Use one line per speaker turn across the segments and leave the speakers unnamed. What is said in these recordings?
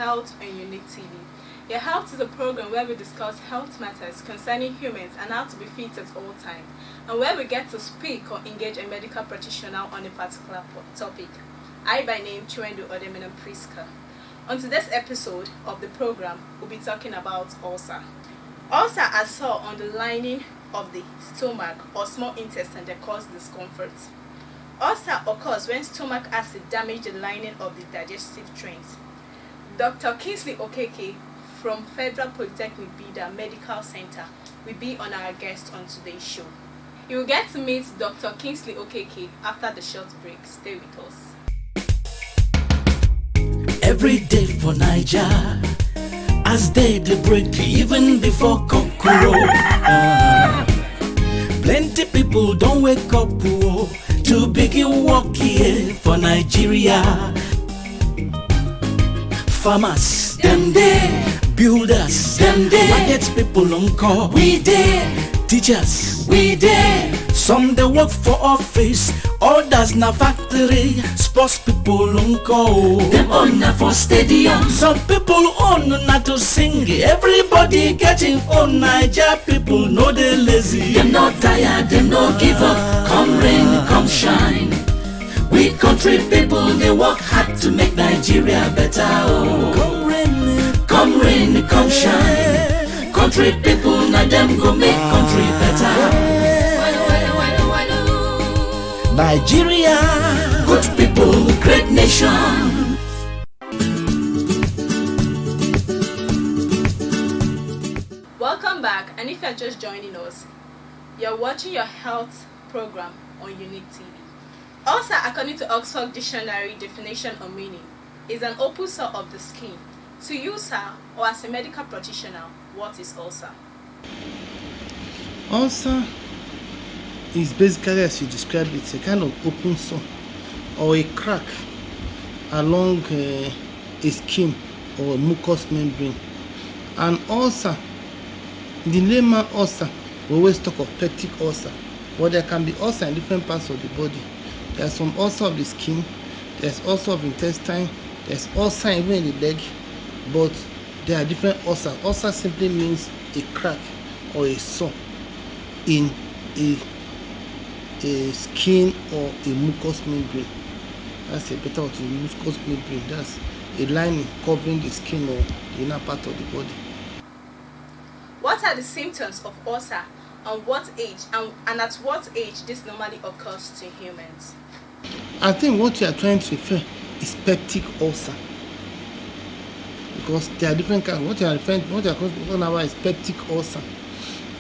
Health on Unique TV. Your Health is a program where we discuss health matters concerning humans and how to be fit at all times, and where we get to speak or engage a medical practitioner on a particular topic. I by name Chiwendu Odemenam Priska. On today's episode of the program, we'll be talking about ulcer. Ulcer are sore on the lining of the stomach or small intestine that cause discomfort. Ulcer occurs when stomach acid damages the lining of the digestive tract. Dr. Kingsley Okeke from Federal Polytechnic Bida Medical Center will be on our guest on today's show. You will get to meet Dr. Kingsley Okeke after the short break. Stay with us.
Every day for Niger, as day they break even before cockroach. Plenty people don't wake up to begin work here for Nigeria. Farmers, them there. Builders, them there. Market people on call, we there. Teachers, we there. Some they work for office, others na factory. Sports people on call, them on na for stadium. Some people on na to sing. Everybody getting on. Naija people no they lazy. Them not tired, them no give up. Come rain, come shine. We country people they work hard to make Nigeria better. Oh. Come rain, come shine. Country people, now them go make country better. Nigeria, good people, great nation.
Welcome back, and if you're just joining us, you're watching your health program on Unique TV. Ulcer, according to Oxford Dictionary definition or meaning, is an open sore of the skin. To use her or as a medical practitioner, what is ulcer?
Ulcer is basically, as you described it, a kind of open sore or a crack along a skin or a mucous membrane. And ulcer, the layman ulcer, we always talk of peptic ulcer, but there can be ulcer in different parts of the body. There's some ulcer of the skin, there's ulcer of intestine, there's ulcer even in the leg. But there are different ulcers. Ulcer simply means a crack or a sore in a skin or a mucous membrane. That's a better word, a mucous membrane. That's a lining covering the skin or the inner part of the body.
What are the symptoms of ulcer and what age and at what age this normally occurs to humans?
I think what you are trying to refer is peptic ulcer. Because there are different kinds. What you are talking about is peptic ulcer.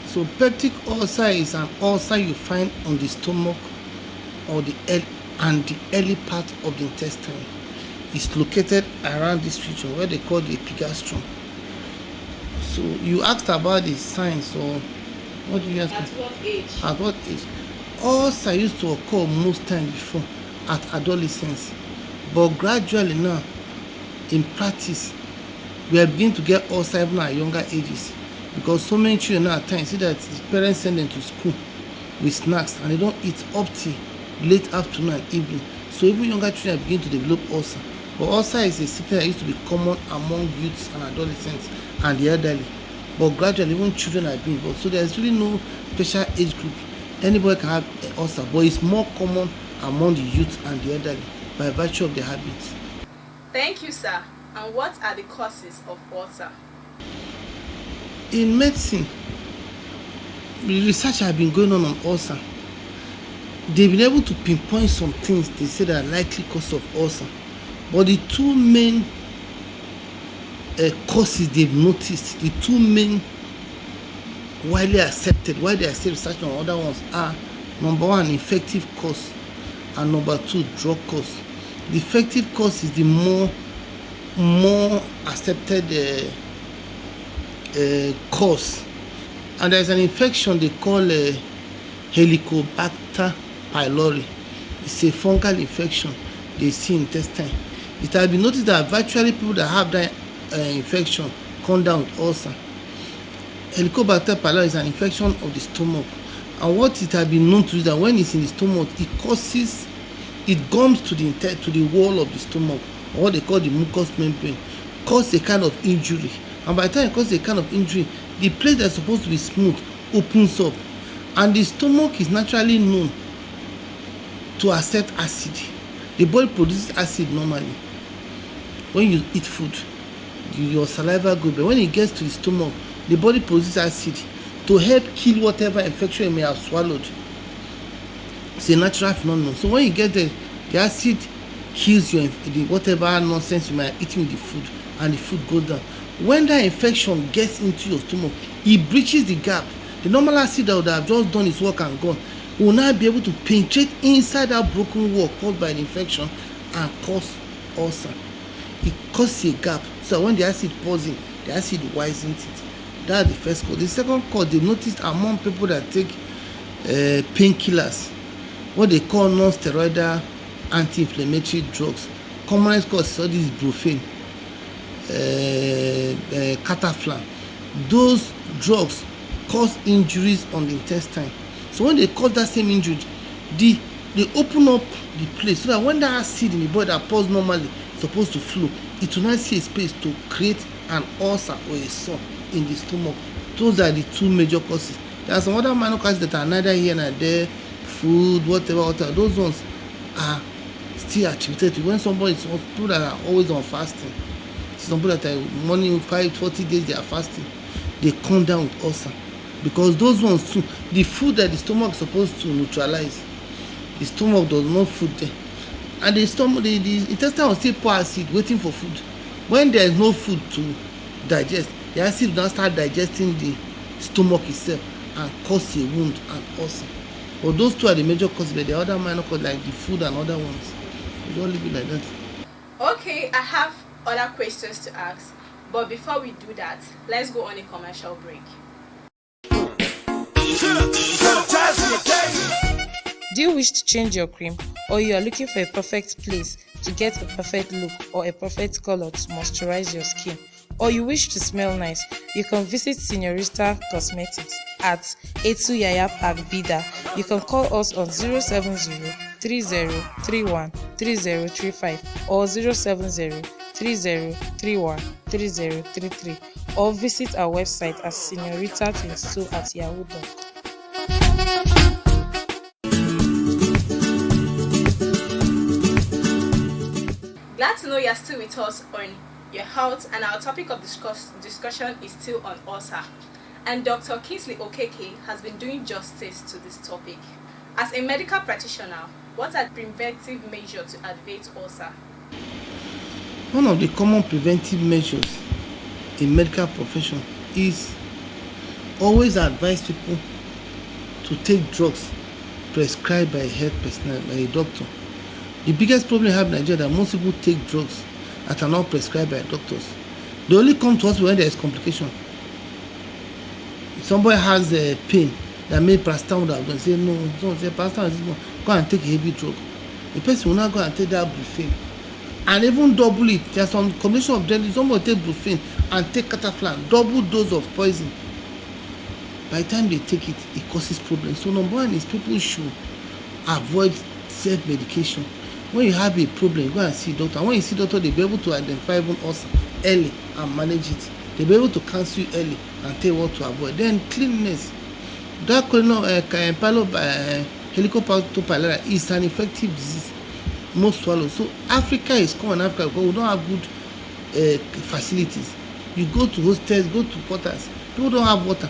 So peptic ulcer is an ulcer you find on the stomach or the early part of the intestine. It's located around this region where they call the epigastrium. So you asked about the signs. So what do you ask?
At what age?
At what age? Ulcer used to occur most times before at adolescence, but gradually now, in practice, we are beginning to get ulcer even at younger ages, because so many children now at times see that the parents send them to school with snacks and they don't eat up till late afternoon and evening. So even younger children are beginning to develop ulcer. But ulcer is a sickness that used to be common among youths and adolescents and the elderly. But gradually even children are being involved. So there's really no special age group. Anybody can have an ulcer, but it's more common among the youth and the elderly by virtue of their habits.
Thank you, sir. And what are the causes of ulcer?
In medicine, research has been going on ulcer. They've been able to pinpoint some things they say that are likely cause of ulcer. But the two main causes they've noticed, the two main widely accepted, why they are still researching on other ones are, number one, infective cause, and number two, drug cause. The infective cause is the more accepted cause, and there's an infection they call Helicobacter pylori. It's a fungal infection they see in intestine. It has been noticed that virtually people that have that infection come down with ulcer. Helicobacter pylori is an infection of the stomach, and what it has been known to is that when it's in the stomach, it gums to the wall of the stomach, or what they call the mucous membrane. cause a kind of injury, and by the time it causes a kind of injury, the place that's supposed to be smooth opens up, and the stomach is naturally known to accept acid. The body produces acid normally when you eat food. Your saliva goes, but when it gets to the stomach, the body produces acid to help kill whatever infection you may have swallowed. It's a natural phenomenon. So when you get there, the acid kills your whatever nonsense you might have eaten with the food, and the food goes down. When that infection gets into your stomach, it breaches the gap. The normal acid that would have just done its work and gone will now be able to penetrate inside that broken wall caused by the infection and cause ulcer. It causes a gap, so when the acid pours in, the acid widens it. That's the first cause. The second cause, they noticed among people that take painkillers, what they call non-steroidal anti-inflammatory drugs, commonly cause all this ibuprofen, cataflam. Those drugs cause injuries on the intestine. So when they cause that same injury, they open up the place so that when that acid in the body that pours normally supposed to flow, it will not see a space to create an ulcer or a sore in the stomach. Those are the two major causes. There are some other minor causes that are neither here nor there, food, whatever. Those ones are still attributed to when somebody is people that are always on fasting. Some people that are morning 40 days they are fasting, they come down with ulcer. Because those ones too, the food that the stomach is supposed to neutralize, the stomach does not food there, and the stomach, the intestine will still pour acid waiting for food. When there is no food to digest, the acid will now start digesting the stomach itself and cause a wound and ulcer. But those two are the major causes, but the other minor causes like the food and other ones, we don't leave it like that.
Okay, I have other questions to ask, but before we do that, let's go on a commercial break.
Do you wish to change your cream, or you are looking for a perfect place to get a perfect look or a perfect color to moisturize your skin, or you wish to smell nice? You can visit Senorita Cosmetics at Etu Yaya Park Bida. You can call us on 070-3031-3035 or 070-3031-3033, or visit our website at senorita22@yahoo.com.
Glad to know you're still with us on your health, and our topic of discussion is still on ulcer. And Dr. Kingsley Okeke has been doing justice to this topic. As a medical practitioner, what are preventive measures to alleviate ulcer?
One of the common preventive measures in medical profession is always advise people to take drugs prescribed by a health personnel, by a doctor. The biggest problem we have in Nigeria is that most people take drugs that are not prescribed by doctors. They only come to us when there is complication. If somebody has a pain that made paracetamol, would have done, say no, don't say paracetamol is more. Go and take a heavy drug. The person will not go and take that ibuprofen and even double it. There's some combination of drugs. Somebody take ibuprofen and take cataflam, double dose of poison. By the time they take it, it causes problems. So number one is people should avoid self-medication. When you have a problem, go and see a doctor. When you see a doctor, they'll be able to identify even ulcer early and manage it. They'll be able to counsel you early and tell you what to avoid. Then cleanliness. That Helicobacter pylori is an infective disease. Most swallow. So Africa is common Africa because we don't have good facilities. You go to hostels, go to quarters. People don't have water.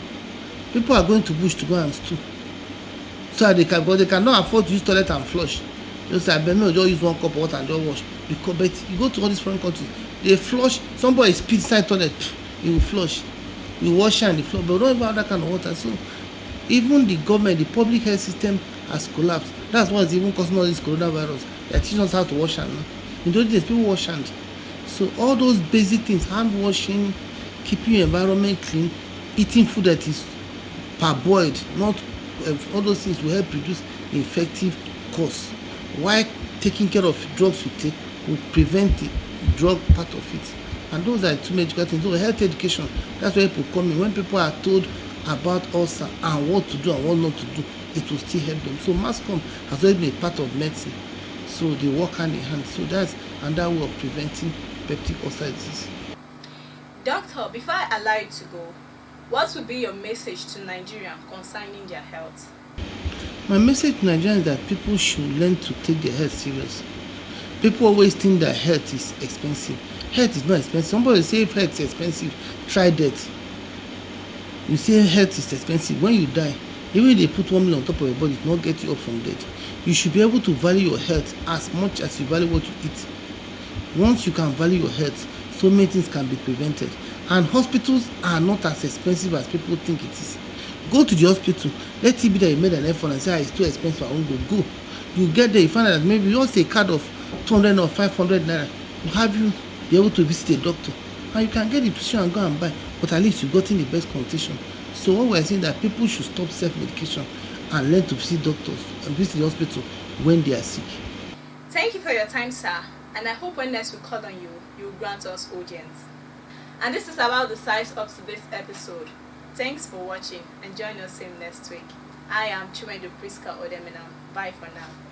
People are going to bush to go and stew. So they cannot afford to use toilet and flush. Just like Benin, just use one cup of water and just wash. Because but you go to all these foreign countries, they flush. Somebody spit inside toilet, you will flush. You wash and the floor, but we don't even have that kind of water. So even the government, the public health system has collapsed. That's why it's even causing all this coronavirus. They are teaching us how to wash hands. In those days, people wash hands. So all those basic things, hand washing, keeping your environment clean, eating food that is parboiled, not all those things will help reduce the infective cause. While taking care of drugs we take will prevent the drug part of it. And those are two major things. So health education, that's where people come in. When people are told about ulcer and what to do and what not to do, it will still help them. So mass comm has always been a part of medicine. So they work hand in hand. So that's another way of preventing peptic ulcer disease.
Doctor, before I allow you to go, what would be your message to Nigerians concerning their health?
My message to Nigerians is that people should learn to take their health serious. People always think that health is expensive. Health is not expensive. Somebody say if health is expensive, try death. You say health is expensive. When you die, even if they put 1 million on top of your body, it will not get you up from death. You should be able to value your health as much as you value what you eat. Once you can value your health, so many things can be prevented. And hospitals are not as expensive as people think it is. Go to the hospital. Let it be that you made an effort and say, it's too expensive, I won't go. Go. You get there, you find out that maybe just a card of 200 or 500 naira will have you be able to visit a doctor. And you can get the prescription and go and buy. But at least you've gotten the best consultation. So what we're saying that people should stop self-medication and learn to visit doctors and visit the hospital when they are sick.
Thank you for your time, sir. And I hope when next we call on you, you will grant us audience. And this is about the size of today's episode. Thanks for watching and join us same next week. I am Chiwendu Priska Odeminam. Bye for now.